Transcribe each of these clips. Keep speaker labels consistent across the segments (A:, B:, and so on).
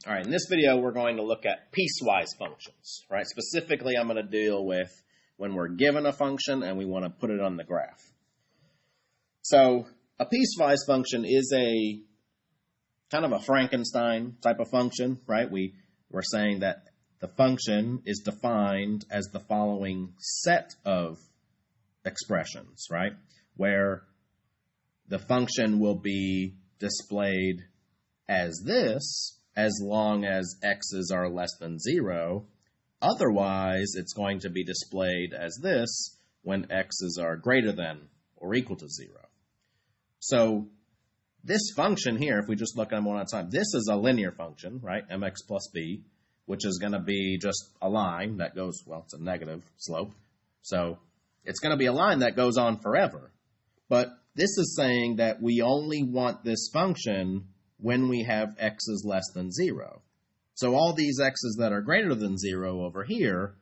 A: All right, in this video, we're going to look at piecewise functions, right? Specifically, I'm going to deal with when we're given a function and we want to put it on the graph. So a piecewise function is a kind of a Frankenstein type of function, right? We're saying that the function is defined as the following set of expressions, right? Where the function will be displayed as this as long as x's are less than 0. Otherwise, it's going to be displayed as this when x's are greater than or equal to 0. So this function here, if we just look at them one at a time, this is a linear function, right? mx plus b, which is going to be just a line that goes, well, it's a negative slope. So it's going to be a line that goes on forever. But this is saying that we only want this function when we have x's less than 0. So all these x's that are greater than 0 over here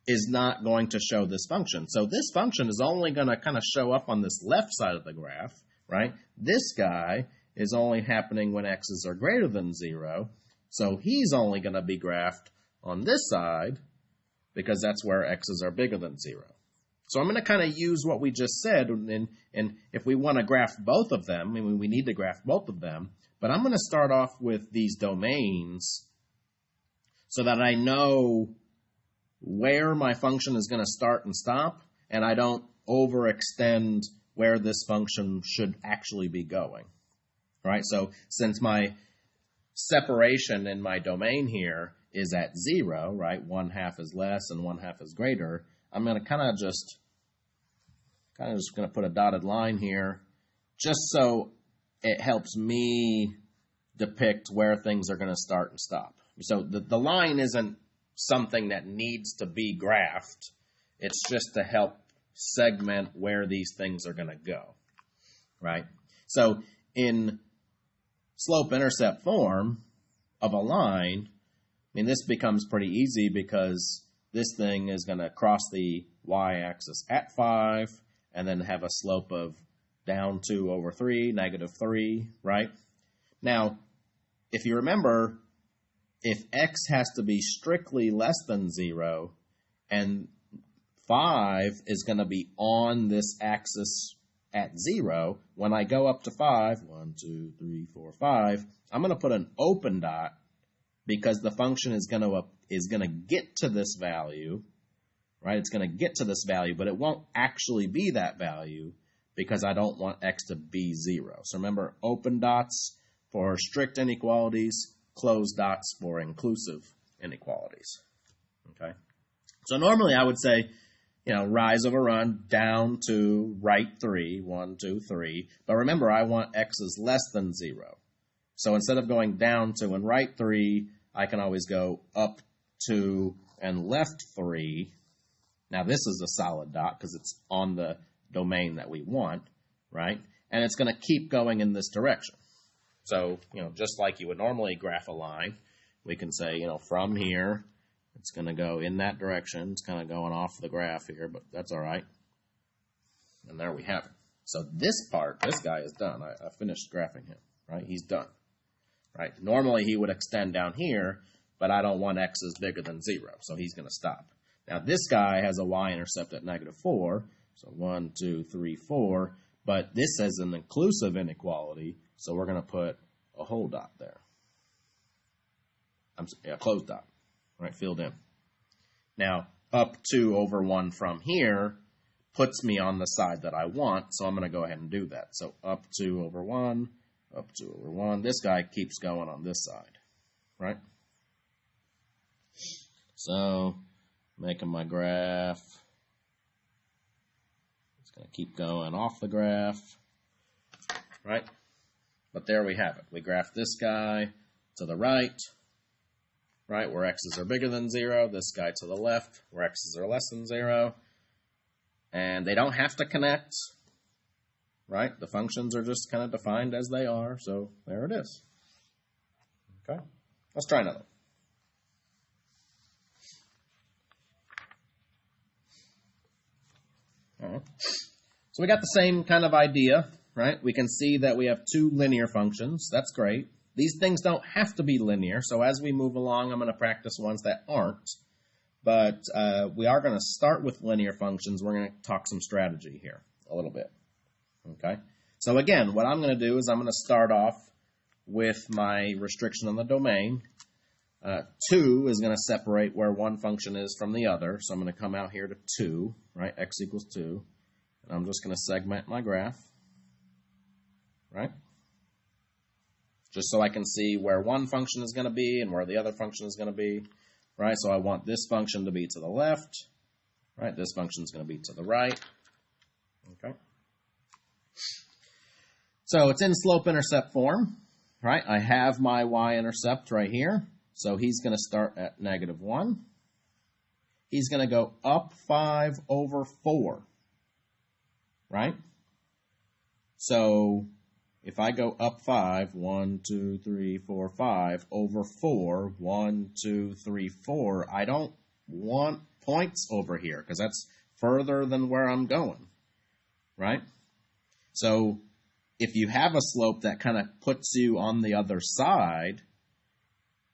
A: is not going to show this function. So this function is only going to kind of show up on this left side of the graph, right? This guy is only happening when x's are greater than 0. So he's only going to be graphed on this side because that's where x's are bigger than 0. So I'm going to kind of use what we just said, and if we want to graph both of them, I mean, we need to graph both of them, but I'm going to start off with these domains so that I know where my function is going to start and stop, and I don't overextend where this function should actually be going, right? So since my separation in my domain here is at 0, right, 1/2 is less and 1/2 is greater, I'm going to kind of just going to put a dotted line here just so it helps me depict where things are going to start and stop. So the line isn't something that needs to be graphed. It's just to help segment where these things are going to go, right? So in slope-intercept form of a line, I mean, this becomes pretty easy because this thing is going to cross the y-axis at 5 and then have a slope of down 2 over 3, -3, right? Now, if you remember, if x has to be strictly less than 0 and 5 is going to be on this axis at 0, when I go up to 5, 1, 2, 3, 4, 5, I'm going to put an open dot because the function is going to get to this value, right? It's going to get to this value, but it won't actually be that value because I don't want x to be 0. So remember, open dots for strict inequalities, closed dots for inclusive inequalities, okay? So normally I would say, rise over run down to right 3, 1, 2, 3. But remember, I want x's less than 0. So instead of going down 2 and right 3, I can always go up 2 and left 3. Now this is a solid dot because it's on the domain that we want, right? And it's going to keep going in this direction. So, just like you would normally graph a line, we can say, from here, it's going to go in that direction. It's kind of going off the graph here, but that's all right. And there we have it. So this part, this guy is done. I finished graphing him, right? He's done. Right? Normally he would extend down here, but I don't want x is bigger than 0, so he's going to stop. Now this guy has a y-intercept at -4, so 1, 2, 3, 4, but this is an inclusive inequality, so we're going to put a whole dot there. A closed dot, right, filled in. Now up 2 over 1 from here puts me on the side that I want, so I'm going to go ahead and do that. So up 2 over 1, up 2 over 1. This guy keeps going on this side, right? So, making my graph. It's going to keep going off the graph, right? But there we have it. We graph this guy to the right, where x's are bigger than 0. This guy to the left, where x's are less than 0. And they don't have to connect, right? The functions are just kind of defined as they are, so there it is. Okay, let's try another. All right. So we got the same kind of idea, right? We can see that we have two linear functions. That's great. These things don't have to be linear, so as we move along, I'm going to practice ones that aren't. But we are going to start with linear functions. We're going to talk some strategy here a little bit. Okay. So again, what I'm going to do is I'm going to start off with my restriction on the domain. 2 is going to separate where one function is from the other. So I'm going to come out here to 2, right? X equals 2. And I'm just going to segment my graph, right? Just so I can see where one function is going to be and where the other function is going to be, right? So I want this function to be to the left, right? This function is going to be to the right, okay? So it's in slope-intercept form, right? I have my y-intercept right here. So he's going to start at -1. He's going to go up 5 over 4, right? So if I go up 5, 1, 2, 3, 4, 5, over 4, 1, 2, 3, 4, I don't want points over here because that's further than where I'm going, right? So if you have a slope that kind of puts you on the other side,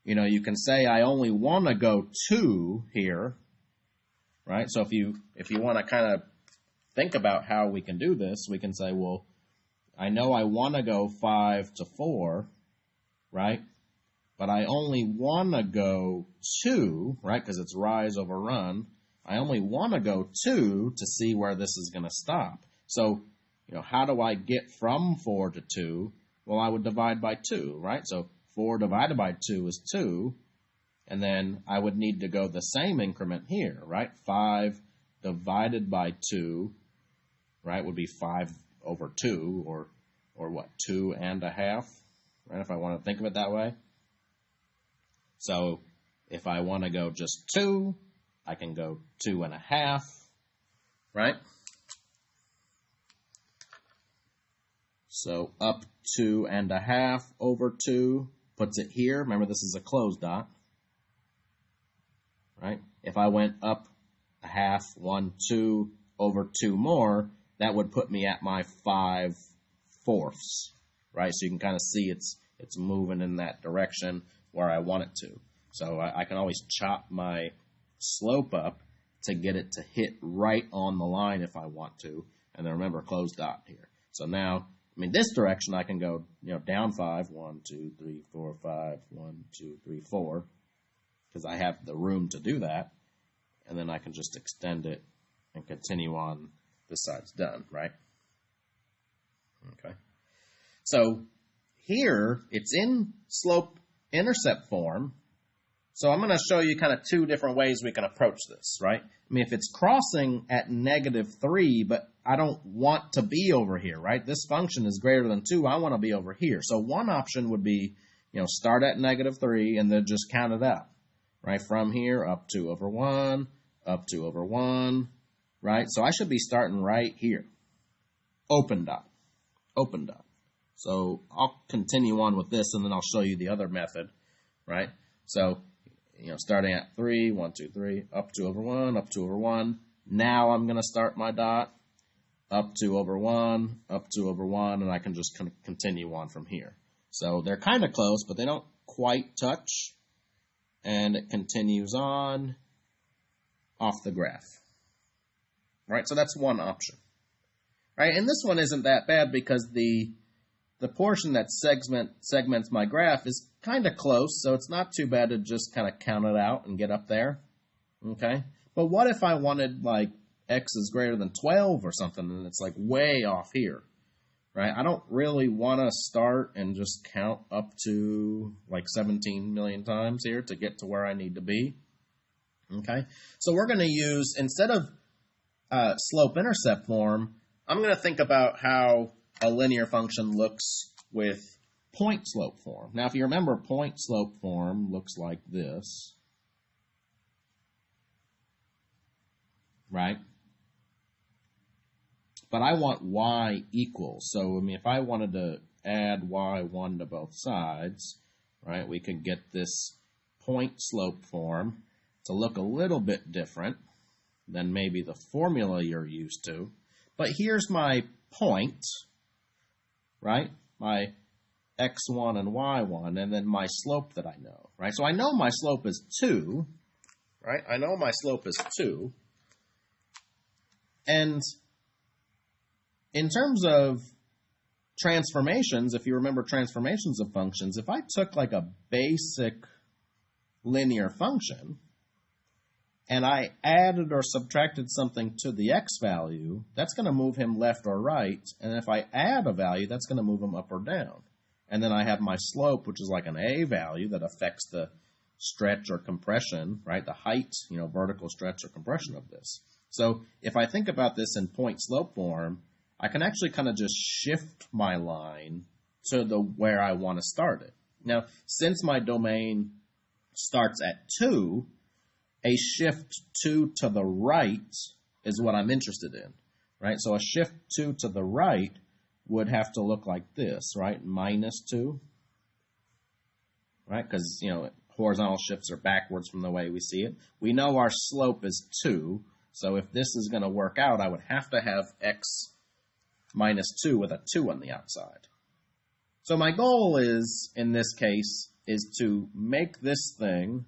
A: you know, you can say I only want to go 2 here, right? So if you want to kind of think about how we can do this, we can say, well, I know I want to go 5 to 4, right? But I only want to go 2, right? Because it's rise over run. I only want to go 2 to see where this is going to stop. So, you know, how do I get from 4 to 2? Well, I would divide by 2, right? So 4 divided by 2 is 2, and then I would need to go the same increment here, right? 5 divided by 2, right, would be 5 over 2, or what, 2.5, right, if I want to think of it that way. So if I want to go just 2, I can go 2.5, right? So up 2.5 over 2 puts it here. Remember, this is a closed dot, right? If I went up a half, 1, 2, over 2 more, that would put me at my 5/4, right? So you can kind of see it's moving in that direction where I want it to. So I can always chop my slope up to get it to hit right on the line if I want to. And then remember, closed dot here. So now, I mean, this direction I can go, you know, down 5, 1, 2, 3, 4, 5, 1, 2, 3, 4, because I have the room to do that. And then I can just extend it and continue on. This side's done, right? Okay. So here, it's in slope-intercept form. So I'm going to show you kind of 2 different ways we can approach this, right? I mean, if it's crossing at -3, but I don't want to be over here, right? This function is greater than 2. I want to be over here. So one option would be, you know, start at -3 and then just count it out, right? From here up 2 over 1, up 2 over 1, right? So I should be starting right here. Open dot. Open dot. So I'll continue on with this and then I'll show you the other method, right? So, you know, starting at 3, 1, 2, 3, up 2 over 1, up 2 over 1. Now I'm going to start my dot, up 2 over 1, up 2 over 1, and I can just continue on from here. So they're kind of close, but they don't quite touch, and it continues on off the graph. Right, so that's one option. Right, and this one isn't that bad because the portion that segments my graph is kind of close, so it's not too bad to just kind of count it out and get up there. Okay, but what if I wanted like x is greater than 12 or something, and it's like way off here, right? I don't really want to start and just count up to like 17 million times here to get to where I need to be. Okay, so we're going to use, instead of slope-intercept form, I'm going to think about how a linear function looks with point-slope form. Now, if you remember, point-slope form looks like this, right? But I want y equals. So, I mean, if I wanted to add y1 to both sides, right, we could get this point-slope form to look a little bit different than maybe the formula you're used to. But here's my point, right? My x1 and y1, and then my slope that I know, right? So I know my slope is 2, right? I know my slope is 2. And in terms of transformations, if you remember transformations of functions, if I took like a basic linear function and I added or subtracted something to the x value, that's going to move him left or right. And if I add a value, that's going to move him up or down. And then I have my slope, which is like an a value that affects the stretch or compression, right? The height, vertical stretch or compression of this. So if I think about this in point slope form, I can actually kind of just shift my line to where I want to start it. Now, since my domain starts at 2, a shift 2 to the right is what I'm interested in, right? So a shift 2 to the right would have to look like this, right? -2, right? Because, horizontal shifts are backwards from the way we see it. We know our slope is 2, so if this is going to work out, I would have to have x -2 with a 2 on the outside. So my goal is, in this case, is to make this thing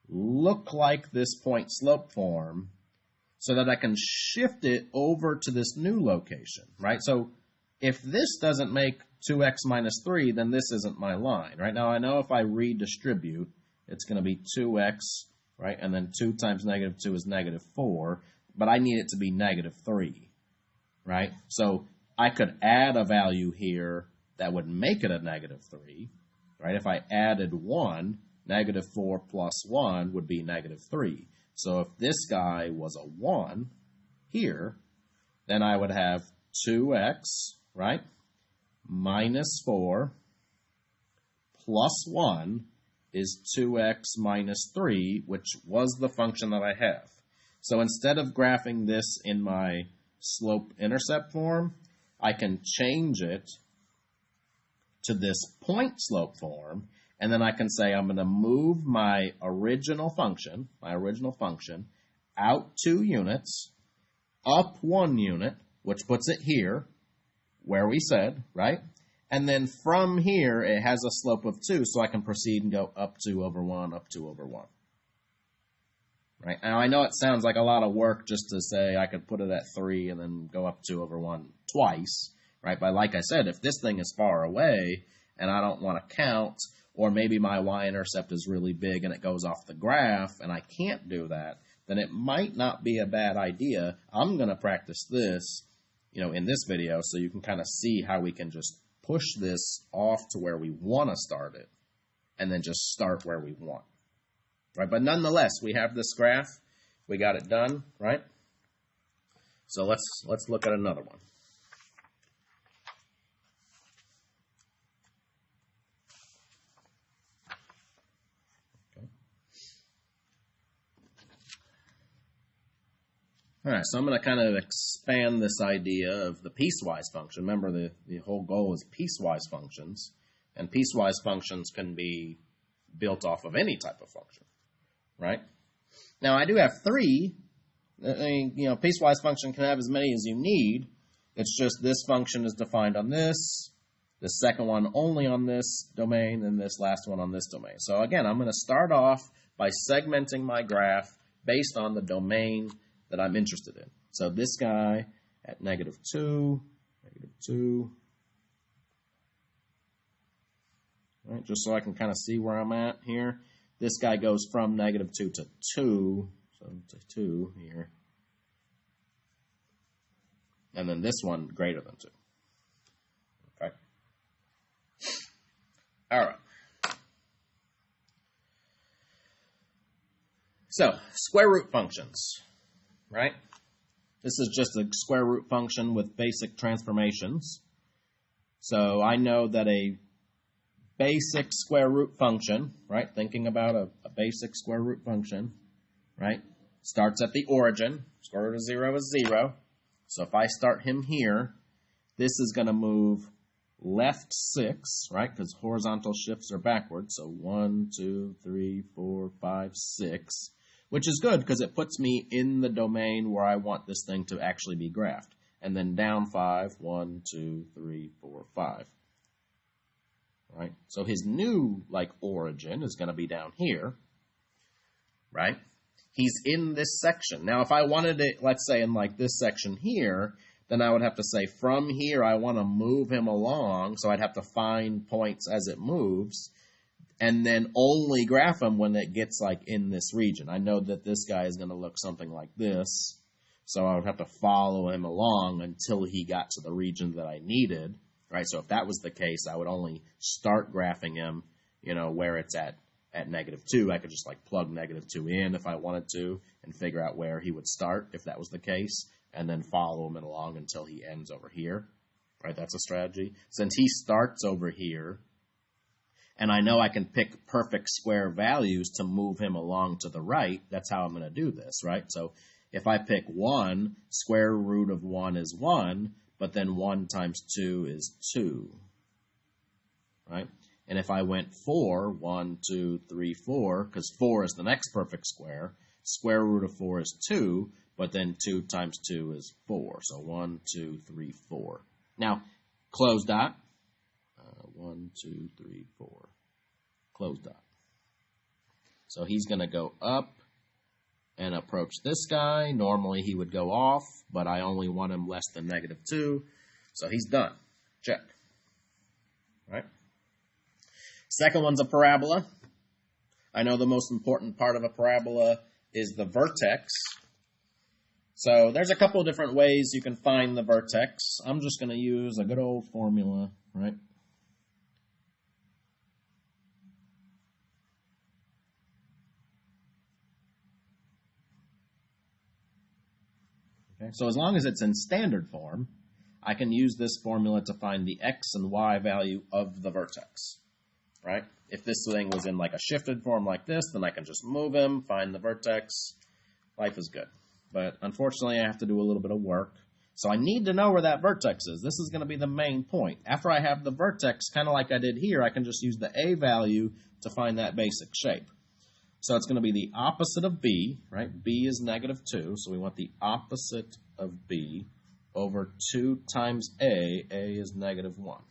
A: look like this point slope form so that I can shift it over to this new location, right? So if this doesn't make 2x -3, then this isn't my line, right? Now I know if I redistribute, it's going to be 2x, right? And then 2 times -2 is -4, but I need it to be -3, right? So I could add a value here that would make it a -3, right? If I added 1, -4 plus 1 would be -3. So if this guy was a 1 here, then I would have 2x, right, -4 plus 1 is 2x -3, which was the function that I have. So instead of graphing this in my slope-intercept form, I can change it to this point slope form, and then I can say I'm going to move my original function out 2 units, up 1 unit, which puts it here, where we said, right? And then from here, it has a slope of 2, so I can proceed and go up 2 over 1, up 2 over 1. Right? Now, I know it sounds like a lot of work just to say I could put it at 3 and then go up 2 over 1 twice, right? But like I said, if this thing is far away and I don't want to count, or maybe my y-intercept is really big and it goes off the graph and I can't do that, then it might not be a bad idea. I'm going to practice this, in this video so you can kind of see how we can just push this off to where we want to start it and then just start where we want. Right? But nonetheless, we have this graph. We got it done, right? So let's look at another one. Okay. All right, so I'm going to kind of expand this idea of the piecewise function. Remember, the whole goal is piecewise functions, and piecewise functions can be built off of any type of function. Right? Now, I do have 3. Piecewise function can have as many as you need. It's just this function is defined on this, the second one only on this domain, and this last one on this domain. So again, I'm going to start off by segmenting my graph based on the domain that I'm interested in. So this guy at -2, -2, right? Just so I can kind of see where I'm at here. This guy goes from -2 to 2, so to 2 here. And then this one greater than 2. Okay. All right. So, square root functions, right? This is just a square root function with basic transformations. So I know that a basic square root function, right? Thinking about a basic square root function, right? Starts at the origin. Square root of 0 is 0. So if I start him here, this is going to move left 6, right? Because horizontal shifts are backwards. So 1, 2, 3, 4, 5, 6, which is good because it puts me in the domain where I want this thing to actually be graphed. And then down 5, 1, 2, 3, 4, 5. So his new, like, origin is going to be down here, right? He's in this section. Now, if I wanted it, let's say, in, like, this section here, then I would have to say, from here, I want to move him along, so I'd have to find points as it moves, and then only graph him when it gets, like, in this region. I know that this guy is going to look something like this, so I would have to follow him along until he got to the region that I needed, right? So if that was the case, I would only start graphing him, where it's at -2. I could just, like, plug -2 in if I wanted to and figure out where he would start if that was the case, and then follow him along until he ends over here, right? That's a strategy. Since he starts over here, and I know I can pick perfect square values to move him along to the right, that's how I'm going to do this, right? So if I pick 1, square root of 1 is 1, but then 1 times 2 is 2, right? And if I went 4, 1, 2, 3, 4, because 4 is the next perfect square root of 4 is 2, but then 2 times 2 is 4. So 1, 2, 3, 4. Now, close dot. 1, 2, 3, 4. Close dot. So he's going to go up and approach this guy. Normally he would go off, but I only want him less than -2. So he's done. Check. Right? Second one's a parabola. I know the most important part of a parabola is the vertex. So there's a couple of different ways you can find the vertex. I'm just going to use a good old formula, right? Okay, so as long as it's in standard form, I can use this formula to find the x and y value of the vertex, right? If this thing was in like a shifted form like this, then I can just move him, find the vertex. Life is good. But unfortunately, I have to do a little bit of work. So I need to know where that vertex is. This is going to be the main point. After I have the vertex, kind of like I did here, I can just use the a value to find that basic shape. So it's going to be the opposite of b, right? B is -2, so we want the opposite of b over 2 times a. A is -1.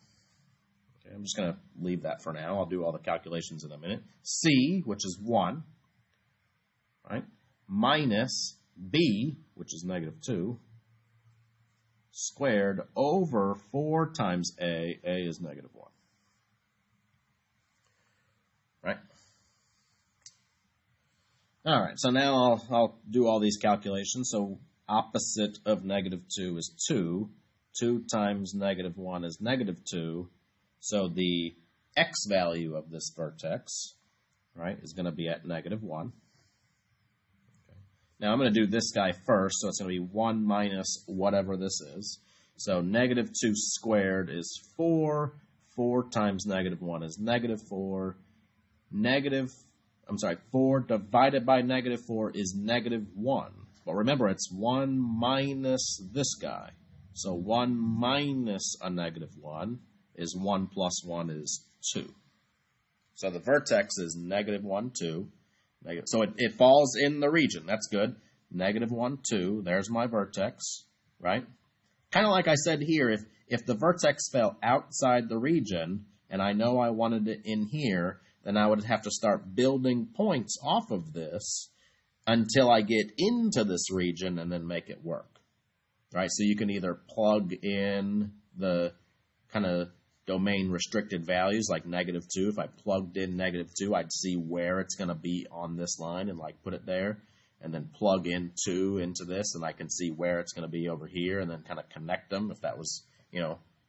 A: Okay, I'm just going to leave that for now. I'll do all the calculations in a minute. C, which is 1, right? Minus b, which is -2, squared over 4 times a. A is -1. Right? All right, so now I'll do all these calculations. So opposite of -2 is 2. 2 times -1 is -2. So the x value of this vertex, right, is going to be at -1. Okay. Now I'm going to do this guy first, so it's going to be 1 minus whatever this is. So -2 squared is 4. 4 times -1 is -4. 4 divided by -4 is -1. But remember, it's 1 minus this guy. So 1 minus a -1 is 1 plus 1 is 2. So the vertex is -1, 2. So it falls in the region. That's good. -1, 2. There's my vertex, right? Kind of like I said here, if the vertex fell outside the region and I know I wanted it in here, then I would have to start building points off of this until I get into this region and then make it work, right? So you can either plug in the kind of domain restricted values like -2. If I plugged in -2, I'd see where it's going to be on this line and like put it there, and then plug in 2 into this and I can see where it's going to be over here and then kind of connect them if that was,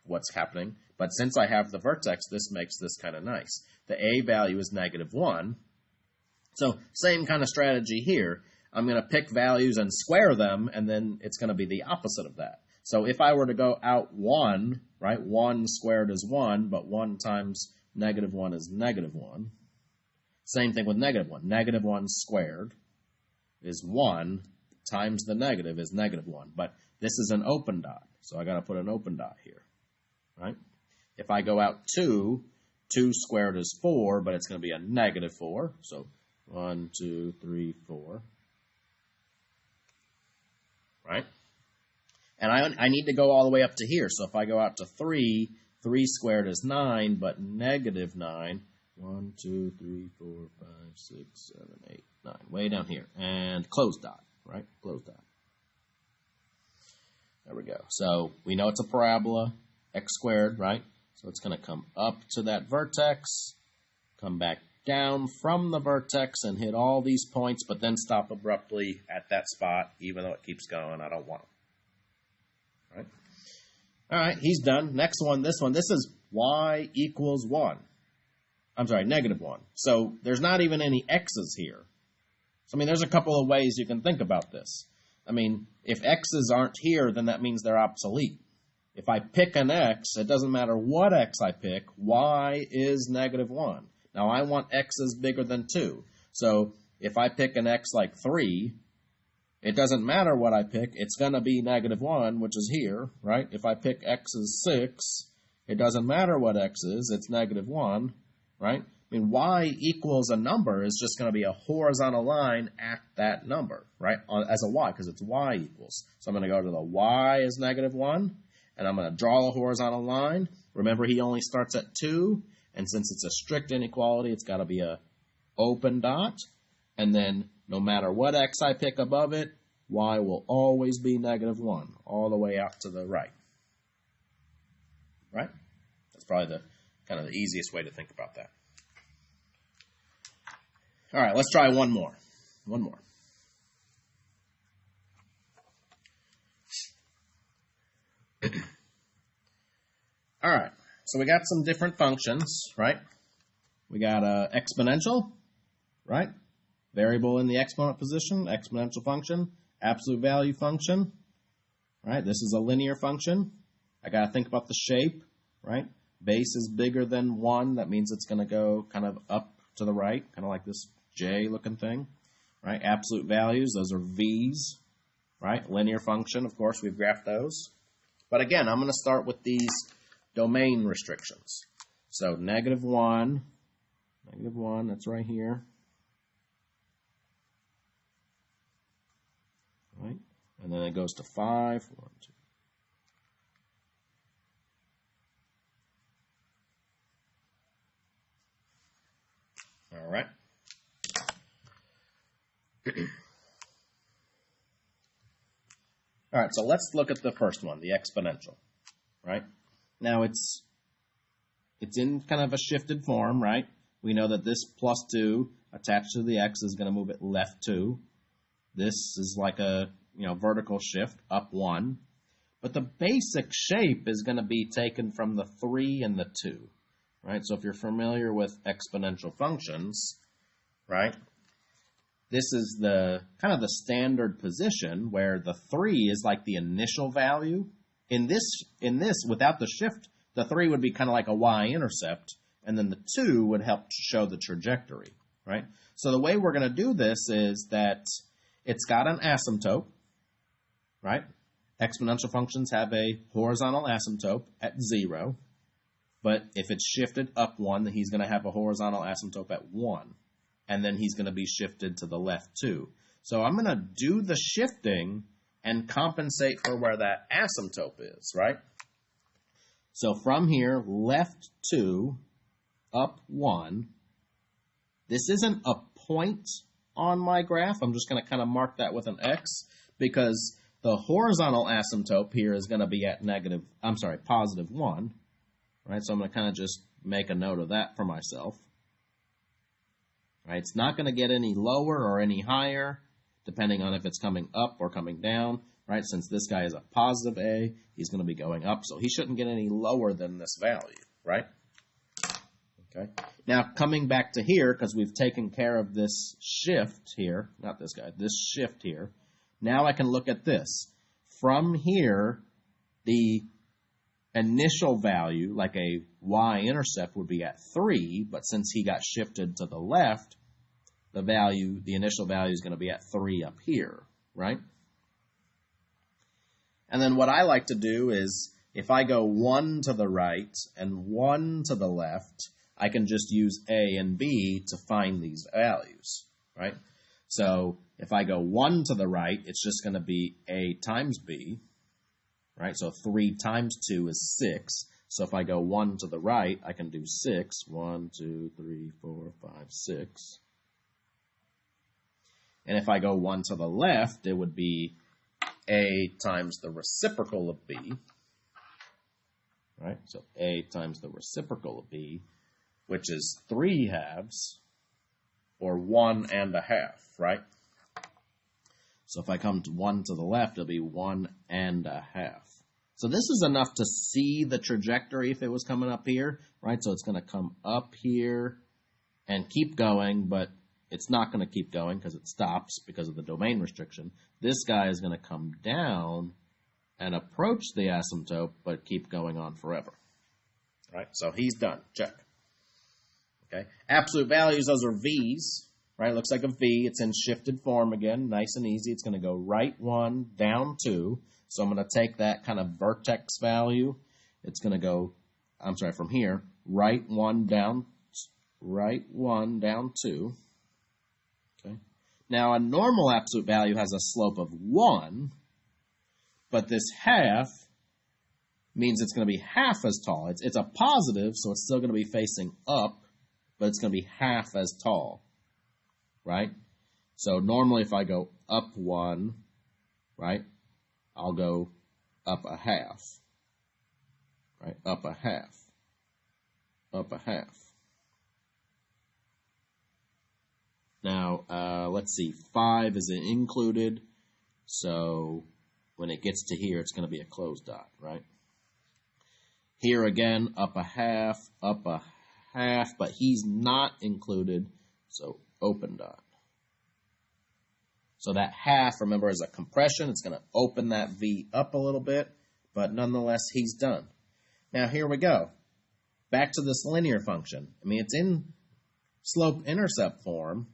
A: what's happening. But since I have the vertex, this makes this kind of nice. The a value is -1. So same kind of strategy here. I'm going to pick values and square them, and then it's going to be the opposite of that. So if I were to go out 1, right, 1 squared is 1, but 1 times -1 is -1. Same thing with -1. -1 squared is 1 times the negative is -1. But this is an open dot, so I got to put an open dot here, right? If I go out 2, 2 squared is 4, but it's going to be a -4. So 1, 2, 3, 4. Right? And I need to go all the way up to here. So if I go out to 3, 3 squared is 9, but negative 9. 1, 2, 3, 4, 5, 6, 7, 8, 9. Way down here. And close dot, right? Close dot. There we go. So we know it's a parabola, x squared, right? So it's going to come up to that vertex, come back down from the vertex and hit all these points, but then stop abruptly at that spot, even though it keeps going. I don't want it. Right? All right, he's done. Next one, this is y equals 1. I'm sorry, negative 1. So there's not even any x's here. So, I mean, there's a couple of ways you can think about this. I mean, if x's aren't here, then that means they're obsolete. If I pick an x, it doesn't matter what x I pick, y is negative 1. Now, I want x's bigger than 2. So if I pick an x like 3, it doesn't matter what I pick. It's going to be negative 1, which is here, right? If I pick x is 6, it doesn't matter what x is. It's negative 1, right? I mean, y equals a number is just going to be a horizontal line at that number, right, as a y, because it's y equals. So I'm going to go to the y is negative 1, and I'm going to draw a horizontal line. Remember, he only starts at 2. And since it's a strict inequality, it's got to be a open dot. And then no matter what x I pick above it, y will always be negative 1, all the way out to the right. Right? That's probably the kind of the easiest way to think about that. All right, let's try one more. One more. All right. So we got some different functions, right? We got exponential, right? Variable in the exponent position, exponential function, absolute value function, right? This is a linear function. I got to think about the shape, right? Base is bigger than 1. That means it's going to go kind of up to the right, kind of like this J-looking thing, right? Absolute values, those are V's, right? Linear function, of course, we've graphed those. But again, I'm going to start with these domain restrictions. So negative 1, that's right here. Right? And then it goes to 5. 1, 2. All right. All right, so let's look at the first one, the exponential, right? Now, it's in kind of a shifted form, right? We know that this plus 2 attached to the x is going to move it left 2. This is like a vertical shift, up 1. But the basic shape is going to be taken from the 3 and the 2, right? So if you're familiar with exponential functions, right, this is the kind of the standard position where the 3 is like the initial value. In this, without the shift, the 3 would be kind of like a y-intercept, and then the 2 would help show the trajectory, right? So the way we're going to do this is that it's got an asymptote, right? Exponential functions have a horizontal asymptote at 0, but if it's shifted up 1, then he's going to have a horizontal asymptote at 1, and then he's going to be shifted to the left 2. So I'm going to do the shifting and compensate for where that asymptote is, right? So from here, left 2, up 1. This isn't a point on my graph. I'm just going to kind of mark that with an X because the horizontal asymptote here is going to be at positive 1, right? So I'm going to kind of just make a note of that for myself. Right? It's not going to get any lower or any higher, depending on if it's coming up or coming down, right? Since this guy is a positive A, he's going to be going up, so he shouldn't get any lower than this value, right? Okay. Now, coming back to here, because we've taken care of this shift here, not this guy, this shift here, now I can look at this. From here, the initial value, like a y-intercept, would be at 3, but since he got shifted to the left, the initial value is going to be at 3 up here, right? And then what I like to do is, if I go 1 to the right and 1 to the left, I can just use A and B to find these values, right? So if I go 1 to the right, it's just going to be A times B, right? So 3 times 2 is 6. So if I go 1 to the right, I can do 6. 1, 2, 3, 4, 5, 6. And if I go 1 to the left, it would be A times the reciprocal of B. Right? So A times the reciprocal of B, which is 3/2, or 1 1/2, right? So if I come to 1 to the left, it'll be 1 1/2. So this is enough to see the trajectory if it was coming up here, right? So it's going to come up here and keep going, but it's not going to keep going because it stops because of the domain restriction. This guy is going to come down and approach the asymptote, but keep going on forever. Right? So he's done. Check. Okay. Absolute values, those are V's. Right? It looks like a V. It's in shifted form again. Nice and easy. It's going to go right 1, down 2. So I'm going to take that kind of vertex value. It's going to go, from here, right 1, down 2. Okay. Now, a normal absolute value has a slope of 1, but this half means it's going to be half as tall. It's a positive, so it's still going to be facing up, but it's going to be half as tall, right? So normally if I go up 1, right, I'll go up 1/2, right, up 1/2, up 1/2. Now, let's see, 5 is included, so when it gets to here, it's going to be a closed dot, right? Here again, up 1/2, up 1/2, but he's not included, so open dot. So that half, remember, is a compression. It's going to open that V up a little bit, but nonetheless, he's done. Now, here we go. Back to this linear function. I mean, it's in slope-intercept form.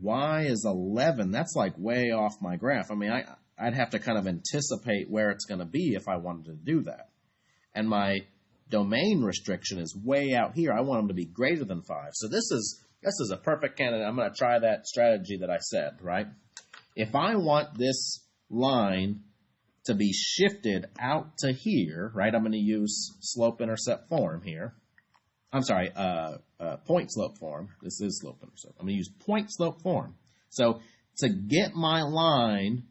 A: Y is 11. That's like way off my graph. I mean, I'd have to kind of anticipate where it's going to be if I wanted to do that. And my domain restriction is way out here. I want them to be greater than 5. So this is a perfect candidate. I'm going to try that strategy that I said, right? If I want this line to be shifted out to here, right, I'm going to use slope-intercept form here. Point-slope form. This is slope-intercept. I'm going to use point-slope form. So to get my line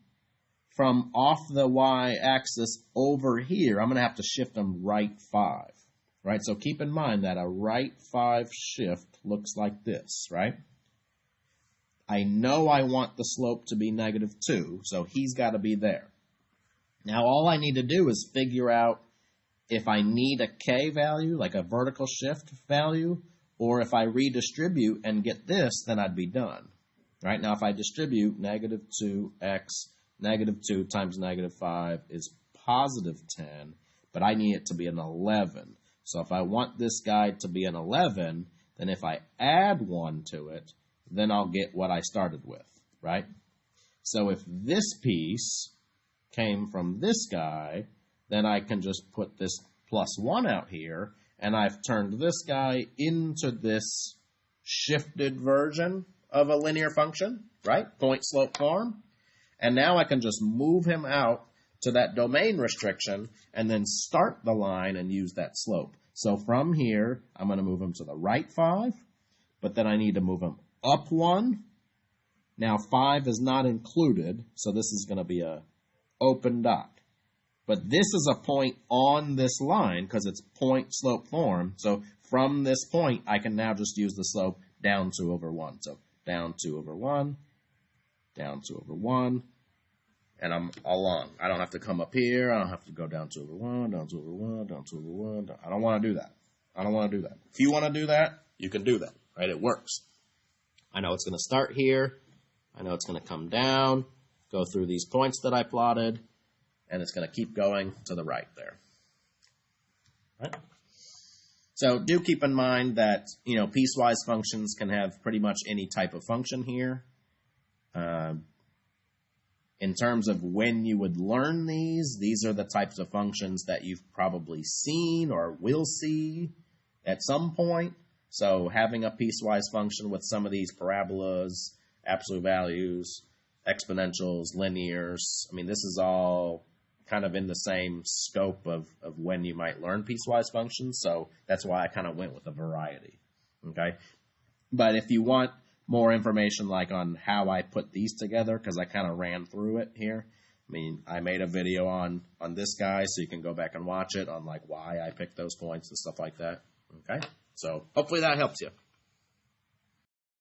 A: from off the y-axis over here, I'm going to have to shift them right 5. Right? So keep in mind that a right 5 shift looks like this, right? I know I want the slope to be -2, so he's got to be there. Now all I need to do is figure out if I need a k value, like a vertical shift value, or if I redistribute and get this, then I'd be done. Right? Now if I distribute -2x, -2 times -5 is +10, but I need it to be an 11. So if I want this guy to be an 11, then if I add 1 to it, then I'll get what I started with, right? So if this piece came from this guy, then I can just put this +1 out here, and I've turned this guy into this shifted version of a linear function, right? Point-slope form. And now I can just move him out to that domain restriction and then start the line and use that slope. So from here, I'm going to move him to the right 5, but then I need to move him up 1. Now 5 is not included, so this is going to be a open dot. But this is a point on this line because it's point-slope form. So from this point, I can now just use the slope down 2 over 1. So down 2 over 1, down 2 over 1. And I'm along. I don't have to come up here. I don't have to go down 2 over 1, down 2 over 1, down 2 over 1. I don't want to do that. I don't want to do that. If you want to do that, you can do that, right? It works. I know it's going to start here. I know it's going to come down, go through these points that I plotted, and it's going to keep going to the right there. Right? So do keep in mind that, piecewise functions can have pretty much any type of function here. In terms of when you would learn these are the types of functions that you've probably seen or will see at some point. So having a piecewise function with some of these parabolas, absolute values, exponentials, linears, I mean, this is all kind of in the same scope of when you might learn piecewise functions. So that's why I kind of went with a variety. Okay. But if you want more information like on how I put these together, because I kind of ran through it here, I mean, I made a video on this guy, so you can go back and watch it on like why I picked those points and stuff like that. Okay. So hopefully that helps you.